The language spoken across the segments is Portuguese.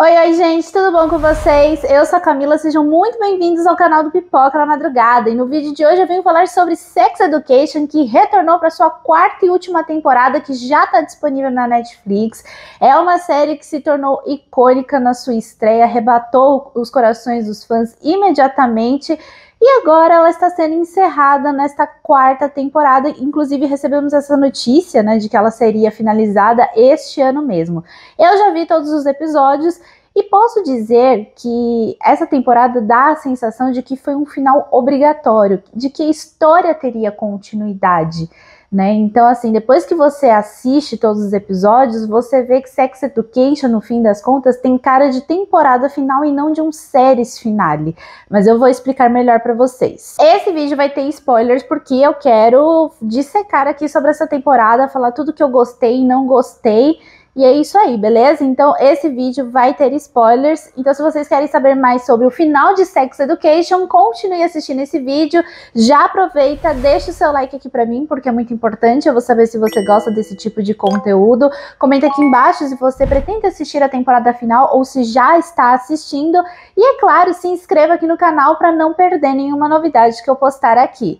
Oi, gente, tudo bom com vocês? Eu sou a Camila, sejam muito bem-vindos ao canal do Pipoca na Madrugada. E no vídeo de hoje eu venho falar sobre Sex Education, que retornou para sua quarta e última temporada, que já está disponível na Netflix. É uma série que se tornou icônica na sua estreia, arrebatou os corações dos fãs imediatamente. E agora ela está sendo encerrada nesta quarta temporada. Inclusive recebemos essa notícia, né, de que ela seria finalizada este ano mesmo. Eu já vi todos os episódios e posso dizer que essa temporada dá a sensação de que foi um final obrigatório, de que a história teria continuidade, né? Então, assim, depois que você assiste todos os episódios, você vê que Sex Education, no fim das contas, tem cara de temporada final e não de um series finale. Mas eu vou explicar melhor para vocês. Esse vídeo vai ter spoilers porque eu quero dissecar aqui sobre essa temporada, falar tudo que eu gostei e não gostei. E é isso aí, beleza? Então esse vídeo vai ter spoilers, então se vocês querem saber mais sobre o final de Sex Education, continue assistindo esse vídeo, já aproveita, deixa o seu like aqui pra mim, porque é muito importante, eu vou saber se você gosta desse tipo de conteúdo, comenta aqui embaixo se você pretende assistir a temporada final ou se já está assistindo, e é claro, se inscreva aqui no canal para não perder nenhuma novidade que eu postar aqui.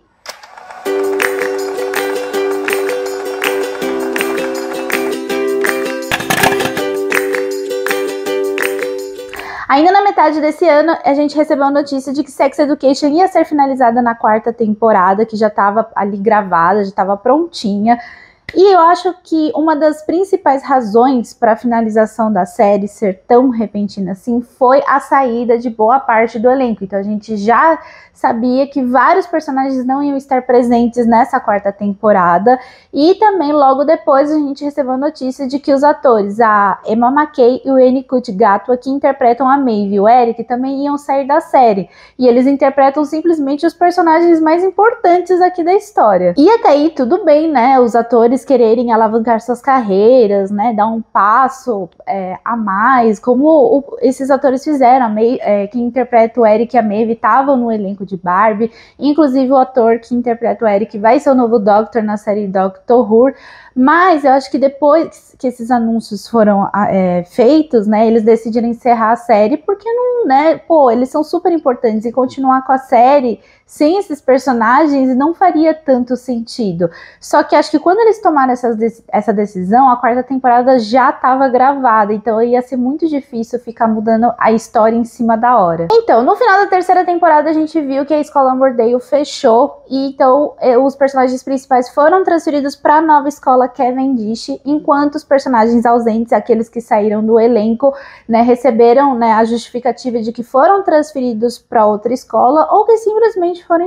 Ainda na metade desse ano, a gente recebeu a notícia de que Sex Education ia ser finalizada na quarta temporada, que já estava ali gravada, já estava prontinha. E eu acho que uma das principais razões para a finalização da série ser tão repentina assim foi a saída de boa parte do elenco. Então a gente já sabia que vários personagens não iam estar presentes nessa quarta temporada. E também logo depois a gente recebeu a notícia de que os atores, a Emma Mackey e o Enicut Gatwa, que interpretam a Maeve e o Eric, também iam sair da série. E eles interpretam simplesmente os personagens mais importantes aqui da história. E até aí tudo bem, né? Os atores quererem alavancar suas carreiras, né, dar um passo a mais, como esses atores fizeram. Quem interpreta o Eric e a Maeve estavam no elenco de Barbie, inclusive o ator que interpreta o Eric vai ser o novo Doctor na série Doctor Who, mas eu acho que depois que esses anúncios foram feitos, né, eles decidiram encerrar a série, porque não, né, pô, eles são super importantes e continuar com a série sem esses personagens não faria tanto sentido. Só que acho que quando eles tomaram essa decisão, a quarta temporada já estava gravada, então ia ser muito difícil ficar mudando a história em cima da hora. Então, no final da terceira temporada, a gente viu que a escola Emmerdale fechou, e então os personagens principais foram transferidos para a nova escola Cavendish, enquanto os personagens ausentes, aqueles que saíram do elenco, né, receberam, né, a justificativa de que foram transferidos para outra escola ou que simplesmente foram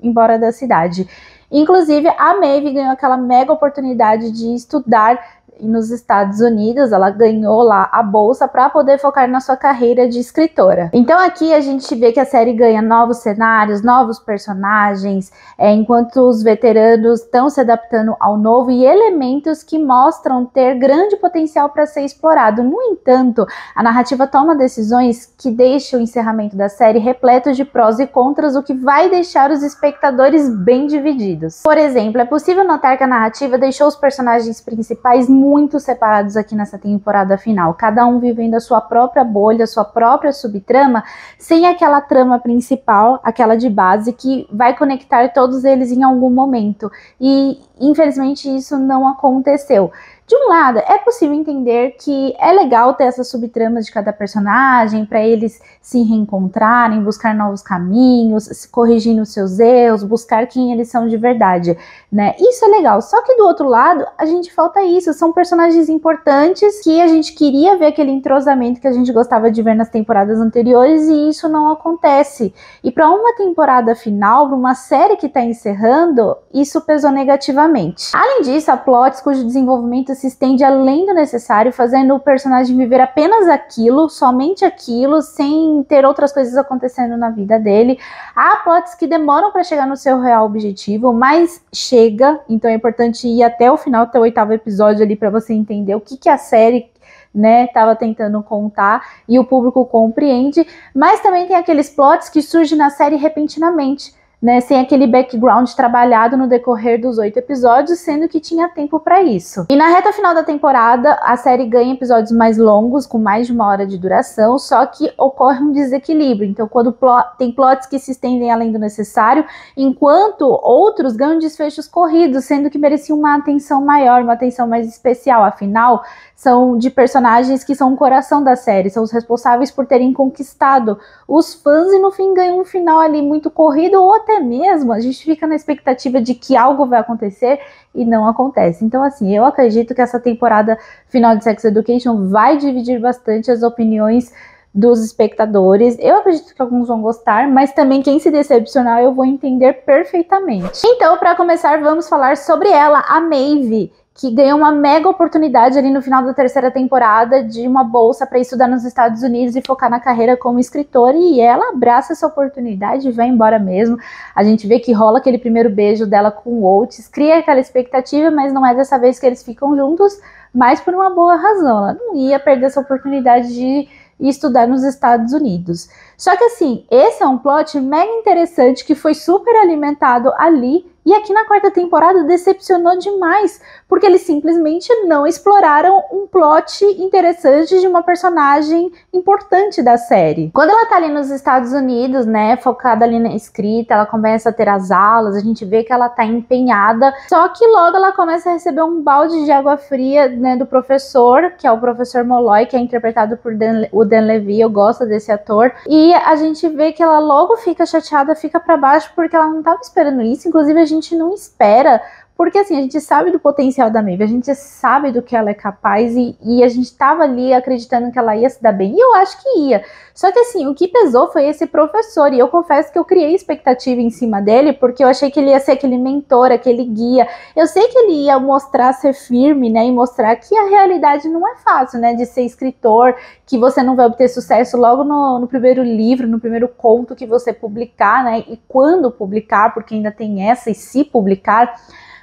embora da cidade. Inclusive, a Maeve ganhou aquela mega oportunidade de estudar nos Estados Unidos, ela ganhou lá a bolsa para poder focar na sua carreira de escritora. Então aqui a gente vê que a série ganha novos cenários, novos personagens, enquanto os veteranos estão se adaptando ao novo e elementos que mostram ter grande potencial para ser explorado. No entanto, a narrativa toma decisões que deixam o encerramento da série repleto de prós e contras, o que vai deixar os espectadores bem divididos. Por exemplo, é possível notar que a narrativa deixou os personagens principais muito separados aqui nessa temporada final, cada um vivendo a sua própria bolha, a sua própria subtrama, sem aquela trama principal, aquela de base, que vai conectar todos eles em algum momento. E, infelizmente, isso não aconteceu. De um lado, é possível entender que é legal ter essas subtramas de cada personagem, para eles se reencontrarem, buscar novos caminhos, se corrigindo os seus erros, buscar quem eles são de verdade, né? Isso é legal, só que do outro lado, a gente falta isso, são personagens importantes que a gente queria ver aquele entrosamento que a gente gostava de ver nas temporadas anteriores e isso não acontece. E para uma temporada final, para uma série que está encerrando, isso pesou negativamente. Além disso, há plots cujo desenvolvimento se estende além do necessário, fazendo o personagem viver apenas aquilo, somente aquilo, sem ter outras coisas acontecendo na vida dele. Há plots que demoram para chegar no seu real objetivo, mas chega, então é importante ir até o final, até o 8º episódio ali, para você entender o que a série, né, tava tentando contar e o público compreende, mas também tem aqueles plots que surgem na série repentinamente. né, sem aquele background trabalhado no decorrer dos 8 episódios, sendo que tinha tempo para isso. E na reta final da temporada, a série ganha episódios mais longos, com mais de 1 hora de duração, só que ocorre um desequilíbrio. Então, quando tem plots que se estendem além do necessário, enquanto outros ganham desfechos corridos, sendo que mereciam uma atenção maior, uma atenção mais especial. Afinal, são de personagens que são o coração da série, são os responsáveis por terem conquistado os fãs e no fim ganham um final ali muito corrido, ou até mesmo a gente fica na expectativa de que algo vai acontecer e não acontece. Então, assim, eu acredito que essa temporada final de Sex Education vai dividir bastante as opiniões dos espectadores. Eu acredito que alguns vão gostar, mas também quem se decepcionar eu vou entender perfeitamente. Então, para começar, vamos falar sobre ela, a Maeve, que ganhou uma mega oportunidade ali no final da 3ª temporada de uma bolsa para estudar nos Estados Unidos e focar na carreira como escritora, e ela abraça essa oportunidade e vai embora mesmo. A gente vê que rola aquele primeiro beijo dela com o Oates, cria aquela expectativa, mas não é dessa vez que eles ficam juntos, mas por uma boa razão. Ela não ia perder essa oportunidade de estudar nos Estados Unidos. Só que assim, esse é um plot mega interessante que foi super alimentado ali, e aqui na 4ª temporada decepcionou demais, porque eles simplesmente não exploraram um plot interessante de uma personagem importante da série. Quando ela tá ali nos Estados Unidos, né, focada ali na escrita, ela começa a ter as aulas, a gente vê que ela tá empenhada, só que logo ela começa a receber um balde de água fria, né, do professor, que é o professor Molloy, que é interpretado por o Dan Levy. Eu gosto desse ator, e a gente vê que ela logo fica chateada, fica pra baixo, porque ela não tava esperando isso. Inclusive a gente não espera, porque assim, a gente sabe do potencial da Maeve, a gente sabe do que ela é capaz, e a gente tava ali acreditando que ela ia se dar bem, e eu acho que ia. Só que assim, o que pesou foi esse professor, e eu confesso que eu criei expectativa em cima dele, porque eu achei que ele ia ser aquele mentor, aquele guia. Eu sei que ele ia mostrar ser firme, né, e mostrar que a realidade não é fácil, né, de ser escritor, que você não vai obter sucesso logo no primeiro livro, no primeiro conto que você publicar, né, e quando publicar, porque ainda tem essa, e se publicar.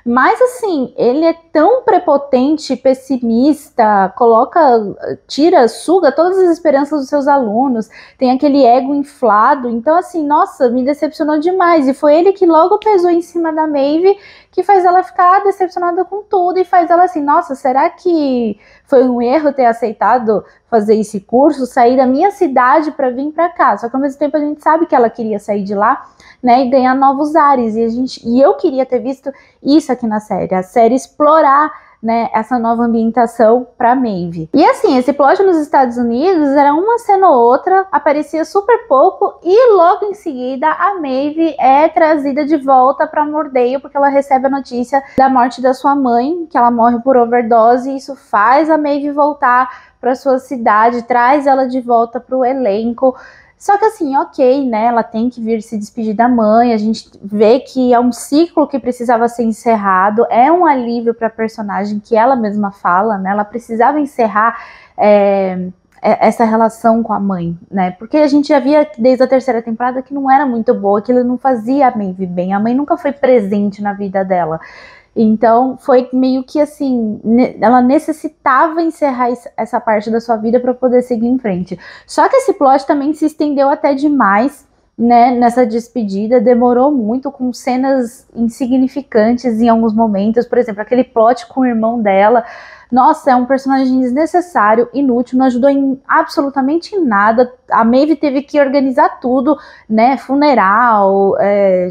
Mas assim, ele é tão prepotente, pessimista, suga todas as esperanças dos seus alunos, tem aquele ego inflado. Então assim, nossa, me decepcionou demais. E foi ele que logo pesou em cima da Maeve, que faz ela ficar decepcionada com tudo e faz ela assim, nossa, será que foi um erro ter aceitado fazer esse curso, sair da minha cidade para vir para cá? Só que ao mesmo tempo a gente sabe que ela queria sair de lá, né, e ganhar novos ares, e eu queria ter visto isso aqui na série, a série explorar, né, essa nova ambientação para Maeve. E assim, esse plot nos Estados Unidos era uma cena ou outra, aparecia super pouco, e logo em seguida a Maeve é trazida de volta para Mordale, porque ela recebe a notícia da morte da sua mãe, que ela morre por overdose, e isso faz a Maeve voltar para sua cidade, traz ela de volta para o elenco. Só que assim, ok, né, ela tem que vir se despedir da mãe, a gente vê que é um ciclo que precisava ser encerrado, é um alívio para a personagem, que ela mesma fala, né, ela precisava encerrar essa relação com a mãe, né, porque a gente já via desde a 3ª temporada que não era muito boa, que ela não fazia a Maeve bem, a mãe nunca foi presente na vida dela. Então foi meio que assim, ela necessitava encerrar essa parte da sua vida para poder seguir em frente. Só que esse plot também se estendeu até demais, né, nessa despedida, demorou muito, com cenas insignificantes em alguns momentos. Por exemplo, aquele plot com o irmão dela. Nossa, é um personagem desnecessário, inútil, não ajudou em absolutamente nada. A Maeve teve que organizar tudo, né, funeral,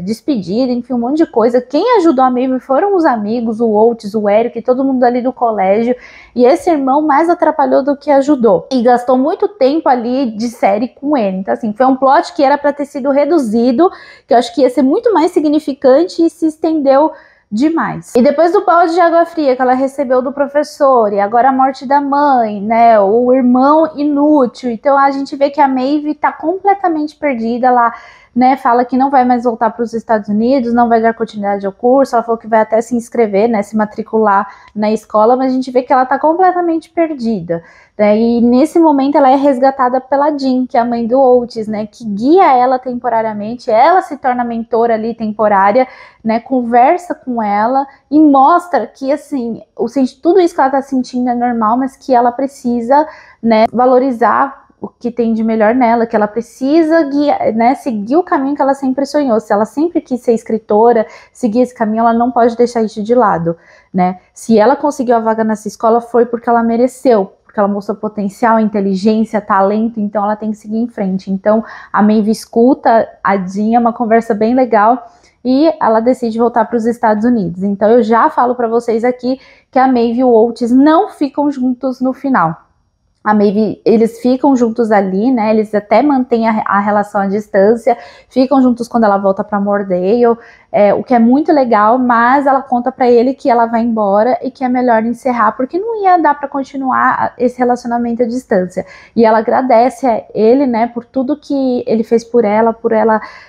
despedida, enfim, um monte de coisa. Quem ajudou a Maeve foram os amigos, o Oates, o Eric, todo mundo ali do colégio, e esse irmão mais atrapalhou do que ajudou. E gastou muito tempo ali de série com ele. Então assim, foi um plot que era para ter sido reduzido, que eu acho que ia ser muito mais significante, e se estendeu demais. E depois do balde de água fria que ela recebeu do professor, e agora a morte da mãe, né, o irmão inútil, então a gente vê que a Maeve tá completamente perdida lá, né, fala que não vai mais voltar para os Estados Unidos, não vai dar continuidade ao curso, ela falou que vai até se inscrever, né, se matricular na escola, mas a gente vê que ela tá completamente perdida, né, e nesse momento ela é resgatada pela Jean, que é a mãe do Oates, né, que guia ela temporariamente, ela se torna mentora ali temporária, né, conversa com ela e mostra que, assim, tudo isso que ela tá sentindo é normal, mas que ela precisa, né, valorizar o que tem de melhor nela, que ela precisa guiar, né, seguir o caminho que ela sempre sonhou. Se ela sempre quis ser escritora, seguir esse caminho, ela não pode deixar isso de lado, né? Se ela conseguiu a vaga nessa escola, foi porque ela mereceu, porque ela mostrou potencial, inteligência, talento, então ela tem que seguir em frente. Então a Maeve escuta a Jean, uma conversa bem legal, e ela decide voltar para os Estados Unidos. Então eu já falo para vocês aqui que a Maeve e o Oates não ficam juntos no final. A Maeve, eles ficam juntos ali, né? Eles até mantêm a relação à distância, ficam juntos quando ela volta para Mordale, o que é muito legal, mas ela conta para ele que ela vai embora e que é melhor encerrar, porque não ia dar para continuar esse relacionamento à distância. E ela agradece a ele, né, por tudo que ele fez por ela,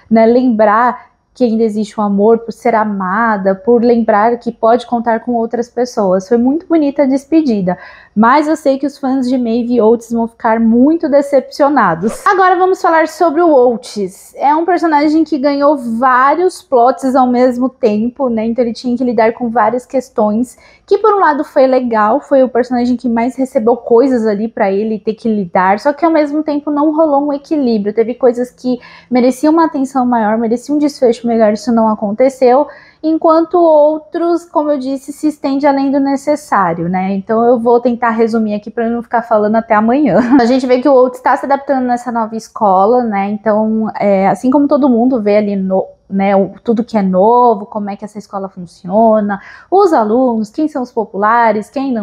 né, lembrar que ainda existe um amor, por ser amada, por lembrar que pode contar com outras pessoas. Foi muito bonita a despedida, mas eu sei que os fãs de Maeve e Oates vão ficar muito decepcionados. Agora vamos falar sobre o Oates. É um personagem que ganhou vários plots ao mesmo tempo, né? Então ele tinha que lidar com várias questões, que por um lado foi legal, foi o personagem que mais recebeu coisas ali pra ele ter que lidar, só que ao mesmo tempo não rolou um equilíbrio. Teve coisas que mereciam uma atenção maior, mereciam um desfecho melhor, isso não aconteceu, enquanto outros, como eu disse, se estende além do necessário, né? Então eu vou tentar resumir aqui para não ficar falando até amanhã. A gente vê que o Oates está se adaptando nessa nova escola, né? Então, assim como todo mundo vê ali né, tudo que é novo, como é que essa escola funciona, os alunos, quem são os populares, quem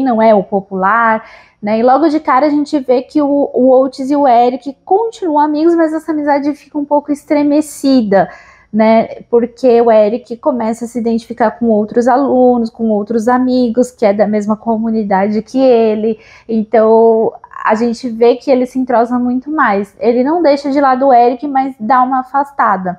não é o popular, né? E logo de cara a gente vê que o Oates e o Eric continuam amigos, mas essa amizade fica um pouco estremecida, né? Porque o Eric começa a se identificar com outros alunos, com outros amigos, que é da mesma comunidade que ele. Então a gente vê que ele se entrosa muito mais. Ele não deixa de lado o Eric, mas dá uma afastada.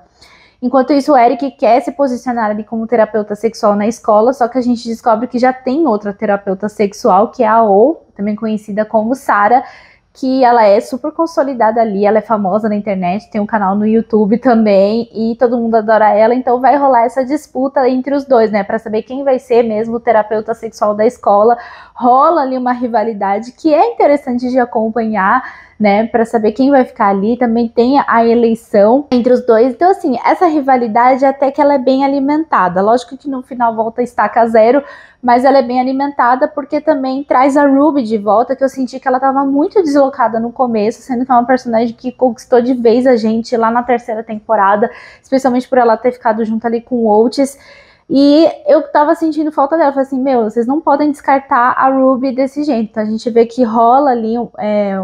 Enquanto isso, o Eric quer se posicionar ali como terapeuta sexual na escola, só que a gente descobre que já tem outra terapeuta sexual, que é a O, também conhecida como Sarah, que ela é super consolidada ali, ela é famosa na internet, tem um canal no YouTube também, e todo mundo adora ela, então vai rolar essa disputa entre os dois, né, para saber quem vai ser mesmo o terapeuta sexual da escola. Rola ali uma rivalidade que é interessante de acompanhar, né, para saber quem vai ficar ali. Também tem a eleição entre os dois, então assim, essa rivalidade até que ela é bem alimentada. Lógico que no final volta a estaca zero, mas ela é bem alimentada porque também traz a Ruby de volta, que eu senti que ela estava muito deslocada no começo, sendo que é uma personagem que conquistou de vez a gente lá na terceira temporada, especialmente por ela ter ficado junto ali com o Oates. E eu tava sentindo falta dela. Falei assim, meu, vocês não podem descartar a Ruby desse jeito. Então a gente vê que rola ali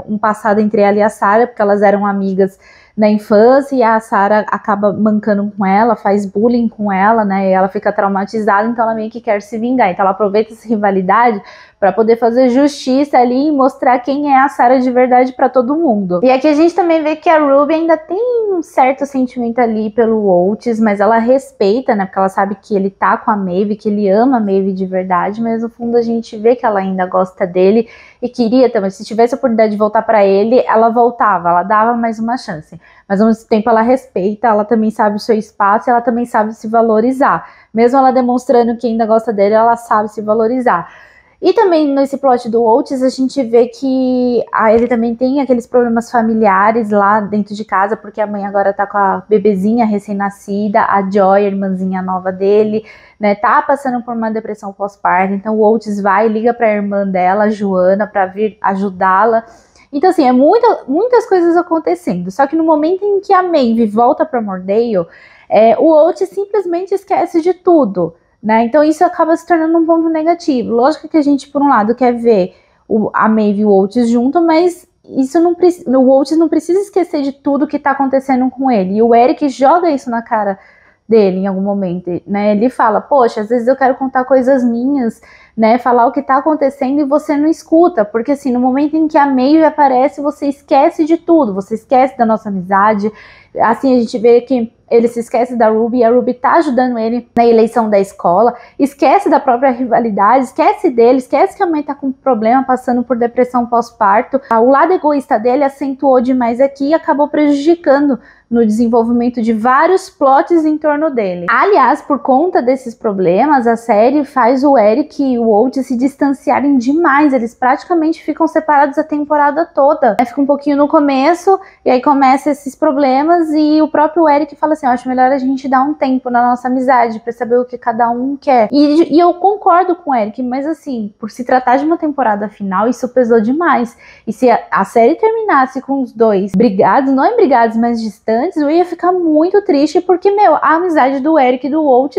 um passado entre ela e a Sarah, porque elas eram amigas na infância, e a Sarah acaba mancando com ela, faz bullying com ela, né, e ela fica traumatizada, então ela meio que quer se vingar. Então ela aproveita essa rivalidade para poder fazer justiça ali e mostrar quem é a Sarah de verdade para todo mundo. E aqui a gente também vê que a Ruby ainda tem um certo sentimento ali pelo Oates, mas ela respeita, né, porque ela sabe que ele tá com a Maeve, que ele ama a Maeve de verdade, mas no fundo a gente vê que ela ainda gosta dele e queria também, se tivesse a oportunidade de voltar para ele, ela voltava, ela dava mais uma chance. Mas ao mesmo tempo ela respeita, ela também sabe o seu espaço, ela também sabe se valorizar. Mesmo ela demonstrando que ainda gosta dele, ela sabe se valorizar. E também nesse plot do Oates a gente vê que ele também tem aqueles problemas familiares lá dentro de casa, porque a mãe agora tá com a bebezinha recém-nascida, a Joy, a irmãzinha nova dele, né, tá passando por uma depressão pós-parto. Então o Oates vai e liga pra irmã dela, a Joana, pra vir ajudá-la. Então assim, muitas coisas acontecendo. Só que no momento em que a Maeve volta pra Mordale, o Oates simplesmente esquece de tudo, né? Então isso acaba se tornando um ponto negativo. Lógico que a gente, por um lado, quer ver a Maeve e o Oates junto, mas isso não, o Oates não precisa esquecer de tudo que tá acontecendo com ele. E o Eric joga isso na cara dele em algum momento, né? Ele fala, poxa, às vezes eu quero contar coisas minhas, né? Falar o que tá acontecendo e você não escuta, porque assim, no momento em que a Maeve aparece, você esquece de tudo, você esquece da nossa amizade. Assim, a gente vê que ele se esquece da Ruby, e a Ruby tá ajudando ele na eleição da escola, esquece da própria rivalidade, esquece dele, esquece que a mãe tá com problema, passando por depressão pós-parto. O lado egoísta dele acentuou demais aqui e acabou prejudicando, no desenvolvimento de vários plots em torno dele. Aliás, por conta desses problemas, a série faz o Eric e o Walt se distanciarem demais. Eles praticamente ficam separados a temporada toda. Fica um pouquinho no começo, e aí começa esses problemas, e o próprio Eric fala assim, eu acho melhor a gente dar um tempo na nossa amizade pra saber o que cada um quer. E eu concordo com o Eric, mas assim, por se tratar de uma temporada final, isso pesou demais. E se a série terminasse com os dois brigados, não brigados, mas distantes, eu ia ficar muito triste, porque, a amizade do Eric e do Walt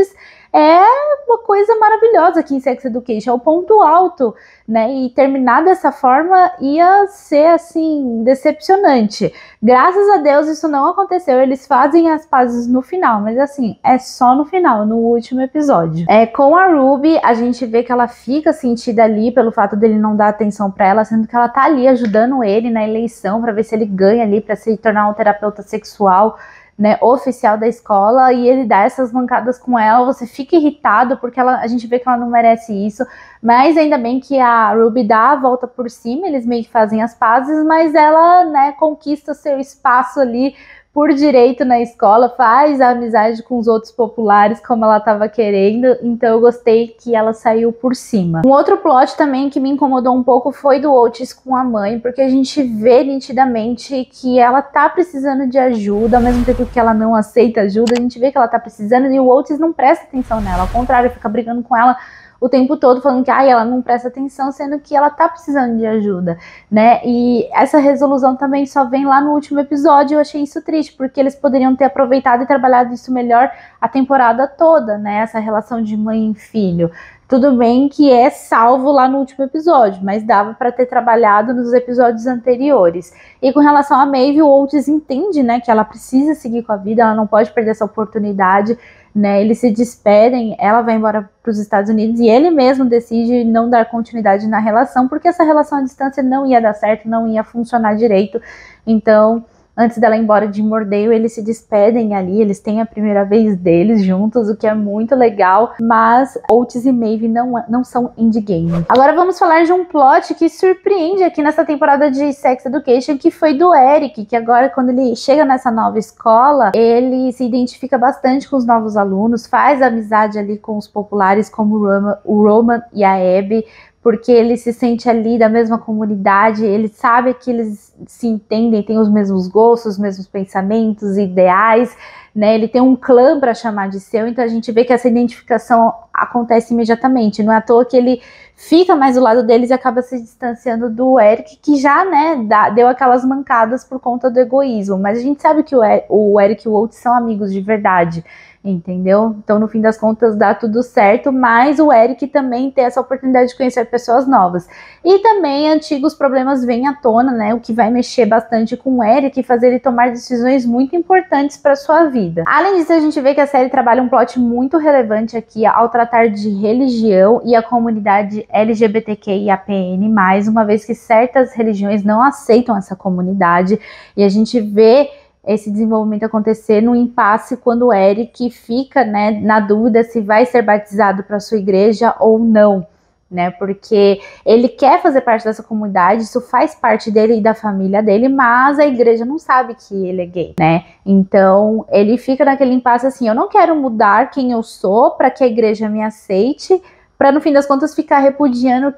é uma coisa maravilhosa aqui em Sex Education, é o ponto alto, né? E terminar dessa forma ia ser, assim, decepcionante. Graças a Deus isso não aconteceu, eles fazem as pazes no final, mas assim, é só no final, no último episódio. Com a Ruby, a gente vê que ela fica sentida ali pelo fato dele não dar atenção pra ela, sendo que ela tá ali ajudando ele na eleição pra ver se ele ganha ali pra se tornar um terapeuta sexual, né, oficial da escola, e ele dá essas mancadas com ela. Você fica irritado porque a gente vê que ela não merece isso, mas ainda bem que a Ruby dá a volta por cima, eles meio que fazem as pazes, mas ela, né, conquista seu espaço ali por direito na escola, faz a amizade com os outros populares como ela estava querendo, então eu gostei que ela saiu por cima. Um outro plot também que me incomodou um pouco foi do Otis com a mãe, porque a gente vê nitidamente que ela tá precisando de ajuda, ao mesmo tempo que ela não aceita ajuda, a gente vê que ela tá precisando e o Otis não presta atenção nela, ao contrário, fica brigando com ela o tempo todo, falando que ela não presta atenção, sendo que ela tá precisando de ajuda, né? E essa resolução também só vem lá no último episódio. Eu achei isso triste, porque eles poderiam ter aproveitado e trabalhado isso melhor a temporada toda, né? Essa relação de mãe e filho. Tudo bem que é salvo lá no último episódio, mas dava para ter trabalhado nos episódios anteriores. E com relação a Maeve, o Otis entende, né, que ela precisa seguir com a vida, ela não pode perder essa oportunidade, né? Eles se despedem, ela vai embora para os Estados Unidos e ele mesmo decide não dar continuidade na relação, porque essa relação à distância não ia dar certo, não ia funcionar direito. Então, antes dela ir embora de Mordale, eles se despedem ali, eles têm a primeira vez deles juntos, o que é muito legal, mas Otis e Maeve não são endgame. Agora vamos falar de um plot que surpreende aqui nessa temporada de Sex Education, que foi do Eric, que agora quando ele chega nessa nova escola, ele se identifica bastante com os novos alunos, faz amizade ali com os populares como o Roman e a Abby, porque ele se sente ali da mesma comunidade, ele sabe que eles se entendem, têm os mesmos gostos, os mesmos pensamentos, ideais, né? Ele tem um clã para chamar de seu, então a gente vê que essa identificação acontece imediatamente. Não é à toa que ele fica mais do lado deles e acaba se distanciando do Eric, que já, né, deu aquelas mancadas por conta do egoísmo. Mas a gente sabe que o Eric e o Walt são amigos de verdade, entendeu? Então, no fim das contas, dá tudo certo, mas o Eric também tem essa oportunidade de conhecer pessoas novas. E também antigos problemas vêm à tona, né? O que vai mexer bastante com o Eric e fazer ele tomar decisões muito importantes para sua vida. Além disso, a gente vê que a série trabalha um plot muito relevante aqui ao tratar de religião e a comunidade LGBTQIAPN+, uma vez que certas religiões não aceitam essa comunidade, e a gente vê esse desenvolvimento acontecer no impasse quando o Eric fica, né, na dúvida se vai ser batizado para sua igreja ou não, né, porque ele quer fazer parte dessa comunidade, isso faz parte dele e da família dele, mas a igreja não sabe que ele é gay, né, então ele fica naquele impasse assim, eu não quero mudar quem eu sou para que a igreja me aceite, para no fim das contas ficar repudiando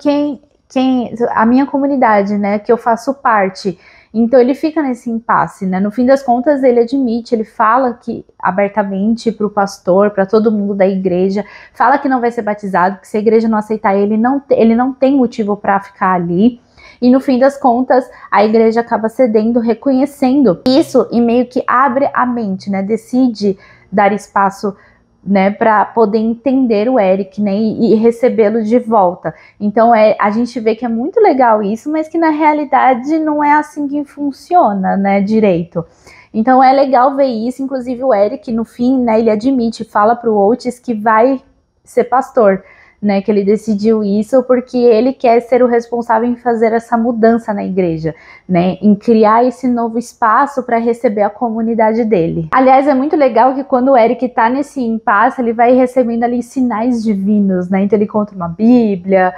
a minha comunidade, né, que eu faço parte. Então ele fica nesse impasse, né? No fim das contas ele admite, ele fala que abertamente para o pastor, para todo mundo da igreja, fala que não vai ser batizado, que se a igreja não aceitar ele não tem motivo para ficar ali. E no fim das contas a igreja acaba cedendo, reconhecendo isso e meio que abre a mente, né? Decide dar espaço, né, para poder entender o Eric, né, e recebê-lo de volta. Então a gente vê que é muito legal isso, mas que na realidade não é assim que funciona, né, direito. Então é legal ver isso, inclusive o Eric no fim, né, ele admite, fala pro Otis que vai ser pastor, né, que ele decidiu isso porque ele quer ser o responsável em fazer essa mudança na igreja, né, em criar esse novo espaço para receber a comunidade dele. Aliás, é muito legal que quando o Eric tá nesse impasse, ele vai recebendo ali sinais divinos, né, então ele conta uma Bíblia,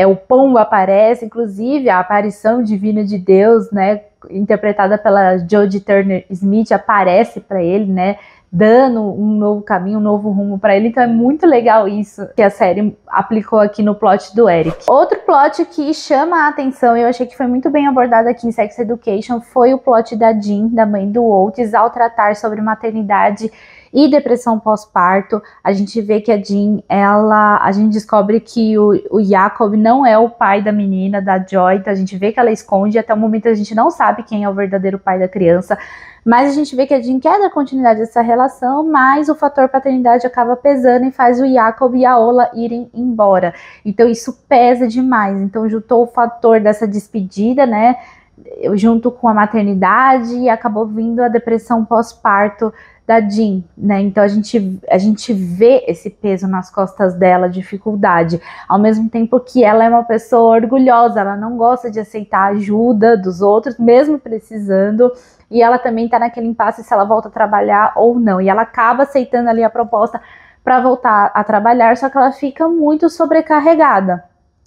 o pombo aparece, inclusive a aparição divina de Deus, né, interpretada pela Jodie Turner-Smith, aparece para ele, né, dando um novo caminho, um novo rumo para ele. Então é muito legal isso que a série aplicou aqui no plot do Eric. Outro plot que chama a atenção, e eu achei que foi muito bem abordado aqui em Sex Education, foi o plot da Jean, da mãe do Otis, ao tratar sobre maternidade e depressão pós-parto. A gente vê que a Jean, a gente descobre que o Jacob não é o pai da menina, da Joy, então a gente vê que ela esconde, até o momento a gente não sabe quem é o verdadeiro pai da criança, mas a gente vê que a Jean quer dar continuidade a essa relação, mas o fator paternidade acaba pesando e faz o Jacob e a Ola irem embora. Então isso pesa demais. Então juntou o fator dessa despedida, né, junto com a maternidade, e acabou vindo a depressão pós-parto da Jean, né? Então a gente vê esse peso nas costas dela, dificuldade, ao mesmo tempo que ela é uma pessoa orgulhosa, ela não gosta de aceitar a ajuda dos outros, mesmo precisando, e ela também tá naquele impasse se ela volta a trabalhar ou não, e ela acaba aceitando ali a proposta para voltar a trabalhar, só que ela fica muito sobrecarregada.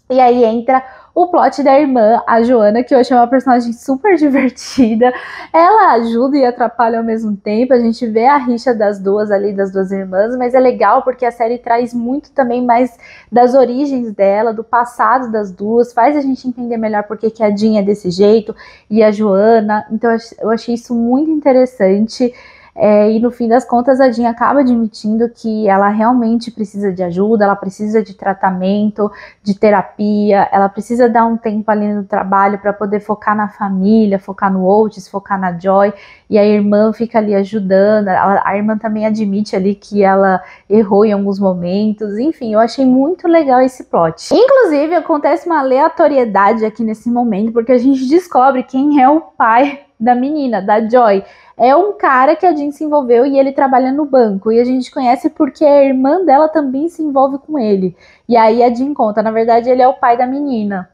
E aí entra o plot da irmã, a Joana, que eu achei uma personagem super divertida. Ela ajuda e atrapalha ao mesmo tempo. A gente vê a rixa das duas ali, das duas irmãs, mas é legal porque a série traz muito também mais das origens dela, do passado das duas, faz a gente entender melhor por que a Jean é desse jeito e a Joana. Então eu achei isso muito interessante. E no fim das contas a Jean acaba admitindo que ela realmente precisa de ajuda, ela precisa de tratamento, de terapia, ela precisa dar um tempo ali no trabalho para poder focar na família, focar no Otis, focar na Joy, e a irmã fica ali ajudando, a irmã também admite ali que ela errou em alguns momentos, enfim, eu achei muito legal esse plot. Inclusive acontece uma aleatoriedade aqui nesse momento, porque a gente descobre quem é o pai da menina, da Joy. É um cara que a Jean se envolveu e ele trabalha no banco. E a gente conhece porque a irmã dela também se envolve com ele. E aí a Jean conta, na verdade, ele é o pai da menina.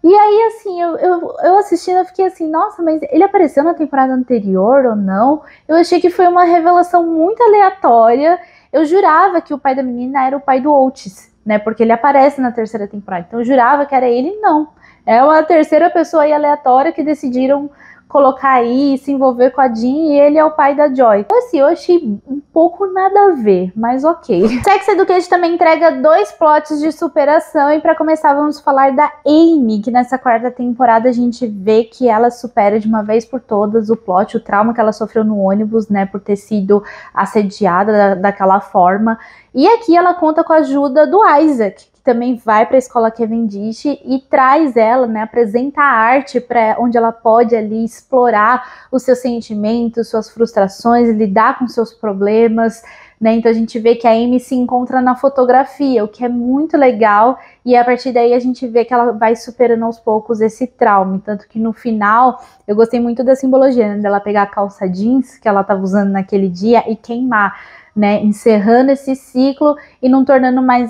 E aí, assim, eu assistindo, eu fiquei assim, nossa, mas ele apareceu na temporada anterior ou não? Eu achei que foi uma revelação muito aleatória. Eu jurava que o pai da menina era o pai do Otis, né? Porque ele aparece na terceira temporada. Então eu jurava que era ele, não. É uma terceira pessoa aí aleatória que decidiram colocar aí, se envolver com a Jean, e ele é o pai da Joy. Então, assim, eu achei um pouco nada a ver, mas ok. Sex Education também entrega 2 plots de superação, e para começar vamos falar da Amy, que nessa 4ª temporada a gente vê que ela supera de uma vez por todas o plot, o trauma que ela sofreu no ônibus, né, por ter sido assediada daquela forma. E aqui ela conta com a ajuda do Isaac, que também vai para a escola Cavendish e traz ela, né, apresenta a arte para onde ela pode ali explorar os seus sentimentos, suas frustrações, lidar com seus problemas, né? Então a gente vê que a Amy se encontra na fotografia, o que é muito legal, e a partir daí a gente vê que ela vai superando aos poucos esse trauma, tanto que no final eu gostei muito da simbologia, né, dela pegar a calça jeans que ela estava usando naquele dia e queimar, né, encerrando esse ciclo e não tornando mais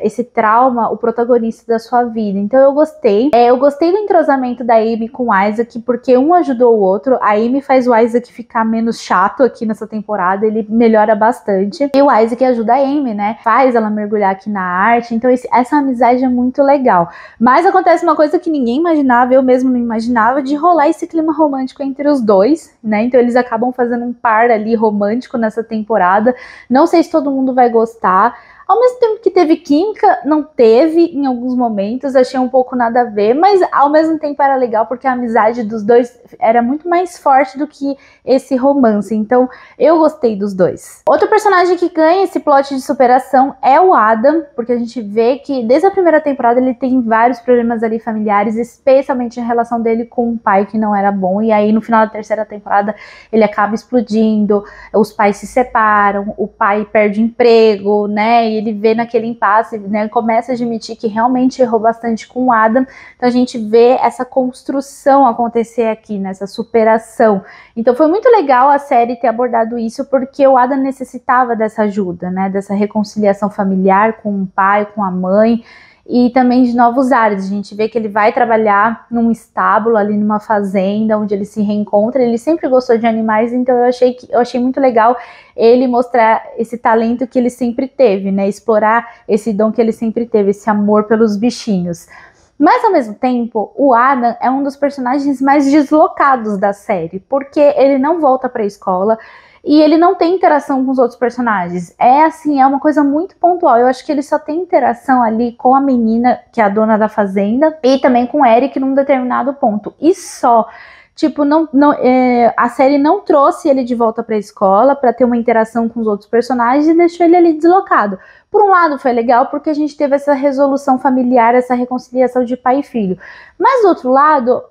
esse trauma o protagonista da sua vida. Então eu gostei. Eu gostei do entrosamento da Amy com o Isaac, porque um ajudou o outro. A Amy faz o Isaac ficar menos chato aqui nessa temporada, ele melhora bastante. E o Isaac ajuda a Amy, né, faz ela mergulhar aqui na arte. Então essa amizade é muito legal. Mas acontece uma coisa que ninguém imaginava, eu mesmo não imaginava, de rolar esse clima romântico entre os dois, né? Então eles acabam fazendo um par ali romântico nessa temporada. Não sei se todo mundo vai gostar. Ao mesmo tempo que teve química, não teve em alguns momentos, achei um pouco nada a ver, mas ao mesmo tempo era legal porque a amizade dos dois era muito mais forte do que esse romance, então eu gostei dos dois. Outro personagem que ganha esse plot de superação é o Adam, porque a gente vê que desde a primeira temporada ele tem vários problemas ali familiares, especialmente em relação dele com o pai que não era bom, e aí no final da terceira temporada ele acaba explodindo, os pais se separam, o pai perde emprego, né, e ele vê naquele impasse, né, começa a admitir que realmente errou bastante com o Adam. Então a gente vê essa construção acontecer aqui, nessa superação. Então foi muito legal a série ter abordado isso, porque o Adam necessitava dessa ajuda, né, dessa reconciliação familiar com o pai, com a mãe, e também de novos ares. A gente vê que ele vai trabalhar num estábulo, ali numa fazenda, onde ele se reencontra. Ele sempre gostou de animais, então eu achei muito legal ele mostrar esse talento que ele sempre teve, né? Explorar esse dom que ele sempre teve, esse amor pelos bichinhos. Mas, ao mesmo tempo, o Adam é um dos personagens mais deslocados da série, porque ele não volta pra escola e ele não tem interação com os outros personagens. É assim, é uma coisa muito pontual. Eu acho que ele só tem interação ali com a menina, que é a dona da fazenda, e também com o Eric num determinado ponto. E só. Tipo, a série não trouxe ele de volta pra escola pra ter uma interação com os outros personagens e deixou ele ali deslocado. Por um lado foi legal porque a gente teve essa resolução familiar, essa reconciliação de pai e filho. Mas do outro lado,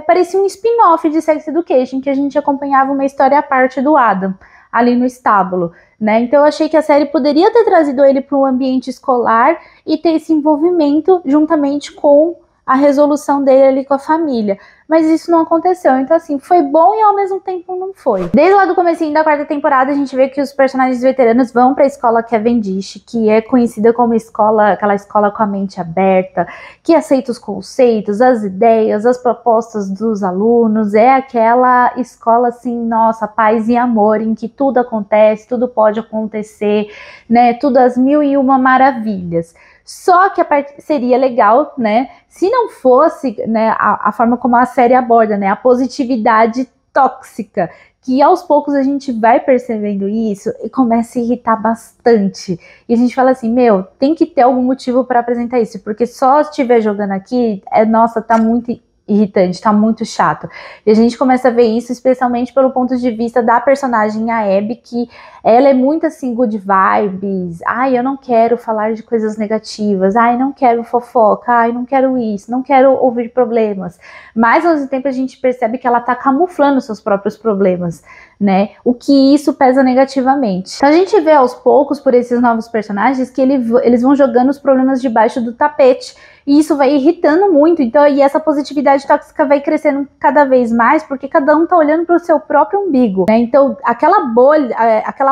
parecia um spin-off de Sex Education, que a gente acompanhava uma história à parte do Adam, ali no estábulo, né? Então eu achei que a série poderia ter trazido ele para um ambiente escolar e ter esse envolvimento juntamente com a resolução dele ali com a família. Mas isso não aconteceu. Então, assim, foi bom e ao mesmo tempo não foi. Desde lá do comecinho da 4ª temporada, a gente vê que os personagens veteranos vão para a escola Cavendish, que é conhecida como aquela escola com a mente aberta, que aceita os conceitos, as ideias, as propostas dos alunos. É aquela escola, assim, nossa, paz e amor, em que tudo acontece, tudo pode acontecer, né? Tudo às 1001 maravilhas. Só que seria legal, né, se não fosse, né, a forma como a série aborda, né, a positividade tóxica, que aos poucos a gente vai percebendo isso e começa a irritar bastante. E a gente fala assim, meu, tem que ter algum motivo para apresentar isso, porque só estiver jogando aqui, nossa, tá muito irritante, tá muito chato. E a gente começa a ver isso especialmente pelo ponto de vista da personagem, a Abby, que ela é muito assim, good vibes. Ai, eu não quero falar de coisas negativas. Ai, não quero fofoca. Ai, não quero isso. Não quero ouvir problemas. Mas, ao mesmo tempo, a gente percebe que ela tá camuflando seus próprios problemas, né? O que isso pesa negativamente. Então, a gente vê aos poucos, por esses novos personagens, que eles vão jogando os problemas debaixo do tapete. E isso vai irritando muito. Então, e essa positividade tóxica vai crescendo cada vez mais, porque cada um tá olhando para o seu próprio umbigo, né? Então, aquela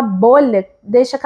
bolha deixa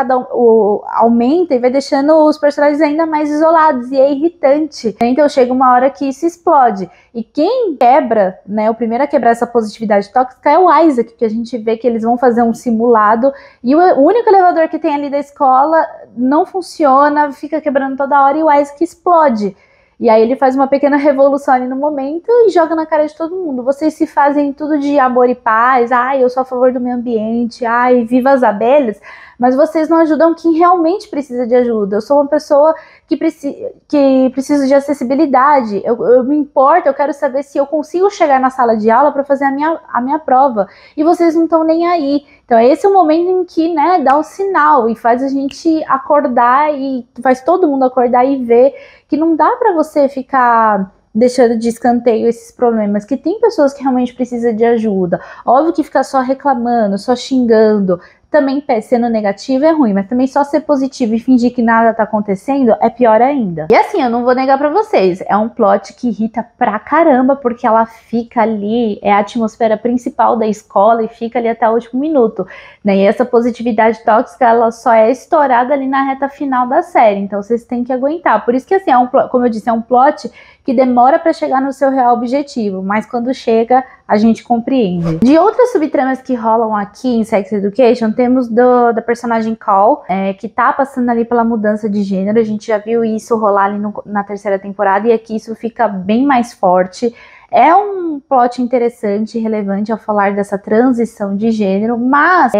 aumenta e vai deixando os personagens ainda mais isolados, e é irritante. Então, chega uma hora que isso explode. E quem quebra, né, o primeiro a quebrar essa positividade tóxica é o Isaac, que a gente vê que eles vão fazer um simulado, e o único elevador que tem ali da escola não funciona, fica quebrando toda hora, e o Isaac explode. E aí ele faz uma pequena revolução ali no momento e joga na cara de todo mundo. Vocês se fazem tudo de amor e paz. Ai, eu sou a favor do meio ambiente. Ai, viva as abelhas. Mas vocês não ajudam quem realmente precisa de ajuda. Eu sou uma pessoa que precisa de acessibilidade. Eu me importo, eu quero saber se eu consigo chegar na sala de aula para fazer a minha prova. E vocês não estão nem aí. Então esse é o momento em que, né, dá o sinal e faz a gente acordar e faz todo mundo acordar e ver que não dá para você ficar deixando de escanteio esses problemas, que tem pessoas que realmente precisam de ajuda. Óbvio que ficar só reclamando, só xingando, também sendo negativo é ruim, mas também só ser positivo e fingir que nada tá acontecendo é pior ainda. E assim, eu não vou negar pra vocês, é um plot que irrita pra caramba, porque ela fica ali, é a atmosfera principal da escola e fica ali até o último minuto, né? E essa positividade tóxica, ela só é estourada ali na reta final da série, então vocês têm que aguentar. Por isso que assim, como eu disse, é um plot que demora para chegar no seu real objetivo, mas quando chega, a gente compreende. De outras subtramas que rolam aqui em Sex Education, temos da personagem Call, que tá passando ali pela mudança de gênero. A gente já viu isso rolar ali na 3ª temporada, e aqui isso fica bem mais forte. É um plot interessante e relevante ao falar dessa transição de gênero, mas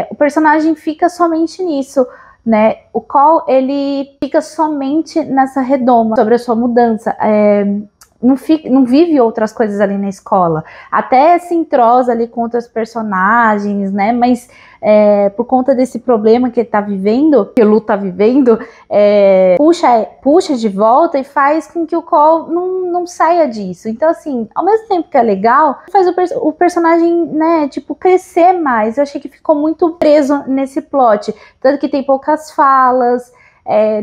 o personagem fica somente nisso, né? O Call, ele fica somente nessa redoma sobre a sua mudança, não vive outras coisas ali na escola, até se entrosa ali com outros personagens, né? Mas por conta desse problema que ele tá vivendo, que o Lu tá vivendo, puxa de volta e faz com que o Call não saia disso. Então, assim, ao mesmo tempo que é legal, faz o personagem, né, tipo, crescer mais. Eu achei que ficou muito preso nesse plot, tanto que tem poucas falas,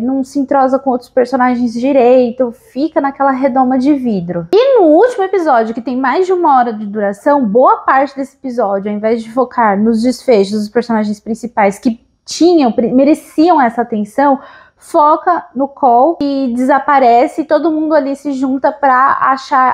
não se entrosa com outros personagens direito, fica naquela redoma de vidro. E no último episódio, que tem mais de 1 hora de duração, boa parte desse episódio, ao invés de focar nos desfechos dos personagens principais que mereciam essa atenção, foca no Call, e desaparece, e todo mundo ali se junta pra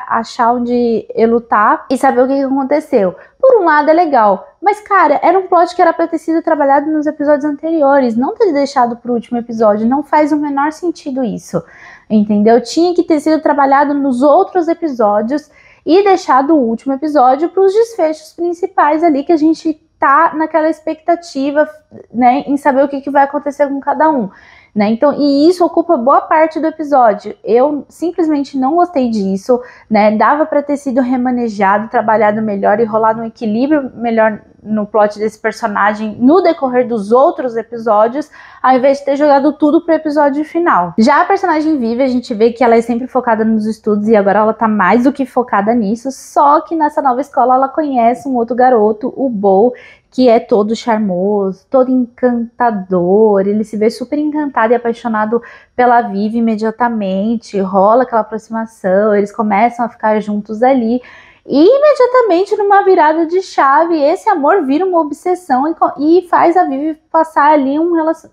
achar onde ele tá e saber o que aconteceu. Por um lado é legal, mas cara, era um plot que era pra ter sido trabalhado nos episódios anteriores, não ter deixado pro último episódio, não faz o menor sentido isso, entendeu? Tinha que ter sido trabalhado nos outros episódios e deixado o último episódio para os desfechos principais ali, que a gente tá naquela expectativa, né, em saber o que vai acontecer com cada um, né? Então, e isso ocupa boa parte do episódio. Eu simplesmente não gostei disso, né? Dava para ter sido remanejado, trabalhado melhor e rolado um equilíbrio melhor no plot desse personagem no decorrer dos outros episódios, ao invés de ter jogado tudo pro episódio final. Já a personagem Vivi, a gente vê que ela é sempre focada nos estudos e agora ela tá mais do que focada nisso, só que nessa nova escola ela conhece um outro garoto, o Bo, que é todo charmoso, todo encantador, ele se vê super encantado e apaixonado pela Vivi imediatamente, rola aquela aproximação, eles começam a ficar juntos ali, e imediatamente numa virada de chave, esse amor vira uma obsessão e faz a Vivi passar ali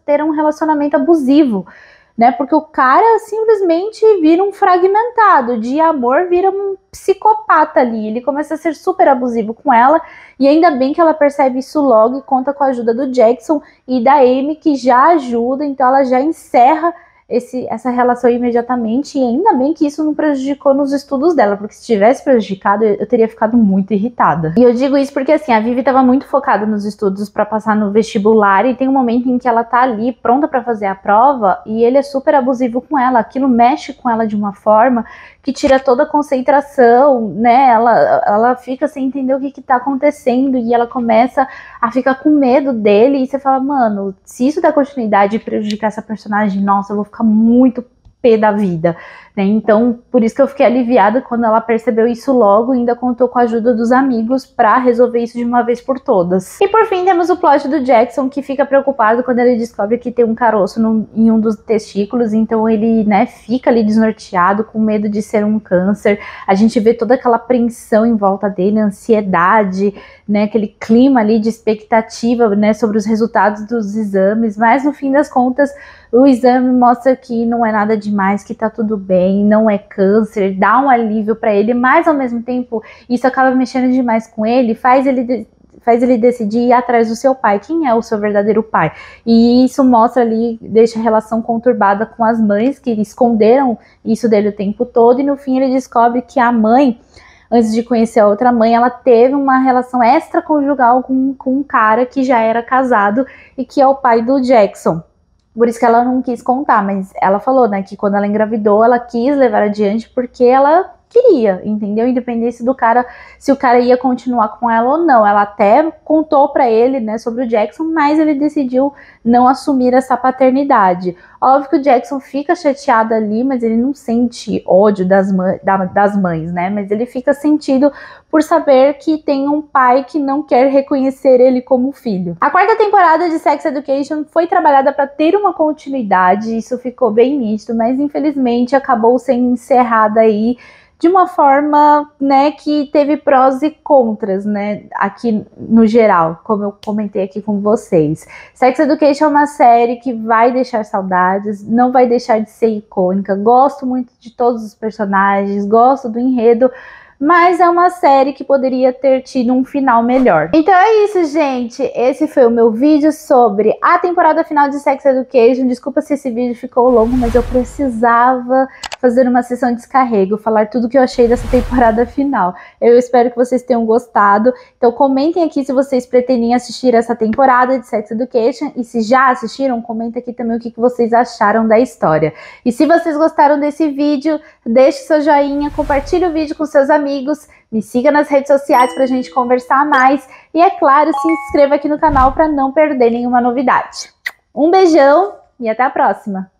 ter um relacionamento abusivo, né? Porque o cara simplesmente vira um fragmentado, de amor vira um psicopata ali, ele começa a ser super abusivo com ela, e ainda bem que ela percebe isso logo e conta com a ajuda do Jackson e da Amy, que já ajuda, então ela já encerra essa relação imediatamente, e ainda bem que isso não prejudicou nos estudos dela, porque se tivesse prejudicado, eu teria ficado muito irritada. E eu digo isso porque, assim, a Vivi estava muito focada nos estudos para passar no vestibular, e tem um momento em que ela tá ali, pronta para fazer a prova, e ele é super abusivo com ela, aquilo mexe com ela de uma forma que tira toda a concentração, né, ela fica sem entender o que tá acontecendo, e ela começa a ficar com medo dele, e você fala, mano, se isso der continuidade e prejudicar essa personagem, nossa, eu vou ficar muito pé da vida, né? Então, por isso que eu fiquei aliviada quando ela percebeu isso logo e ainda contou com a ajuda dos amigos pra resolver isso de uma vez por todas. E por fim, temos o plot do Jackson, que fica preocupado quando ele descobre que tem um caroço em um dos testículos, então ele, né, fica ali desnorteado, com medo de ser um câncer. A gente vê toda aquela apreensão em volta dele, ansiedade, né, aquele clima ali de expectativa, né, sobre os resultados dos exames, mas no fim das contas, o exame mostra que não é nada demais, que tá tudo bem, não é câncer, dá um alívio pra ele, mas ao mesmo tempo isso acaba mexendo demais com ele, faz ele decidir ir atrás do seu pai, quem é o seu verdadeiro pai. E isso mostra ali, deixa a relação conturbada com as mães, que esconderam isso dele o tempo todo, e no fim ele descobre que a mãe, antes de conhecer a outra mãe, ela teve uma relação extraconjugal com um cara que já era casado e que é o pai do Jackson. Por isso que ela não quis contar, mas ela falou, né, que quando ela engravidou, ela quis levar adiante porque ela queria, entendeu? Independente do cara, se o cara ia continuar com ela ou não. Ela até contou pra ele, né, sobre o Jackson, mas ele decidiu não assumir essa paternidade. Óbvio que o Jackson fica chateado ali, mas ele não sente ódio das mães, né? Mas ele fica sentido por saber que tem um pai que não quer reconhecer ele como filho. A quarta temporada de Sex Education foi trabalhada para ter uma continuidade, isso ficou bem nítido, mas infelizmente acabou sendo encerrada aí de uma forma, né, que teve prós e contras, né, aqui no geral, como eu comentei aqui com vocês. Sex Education é uma série que vai deixar saudades, não vai deixar de ser icônica, gosto muito de todos os personagens, gosto do enredo, mas é uma série que poderia ter tido um final melhor. Então é isso, gente. Esse foi o meu vídeo sobre a temporada final de Sex Education. Desculpa se esse vídeo ficou longo, mas eu precisava fazer uma sessão de descarrego, falar tudo que eu achei dessa temporada final. Eu espero que vocês tenham gostado. Então comentem aqui se vocês pretendem assistir essa temporada de Sex Education, e se já assistiram, comenta aqui também o que vocês acharam da história. E se vocês gostaram desse vídeo, deixe seu joinha, compartilhe o vídeo com seus amigos, me siga nas redes sociais pra gente conversar mais, e é claro, se inscreva aqui no canal para não perder nenhuma novidade. Um beijão e até a próxima!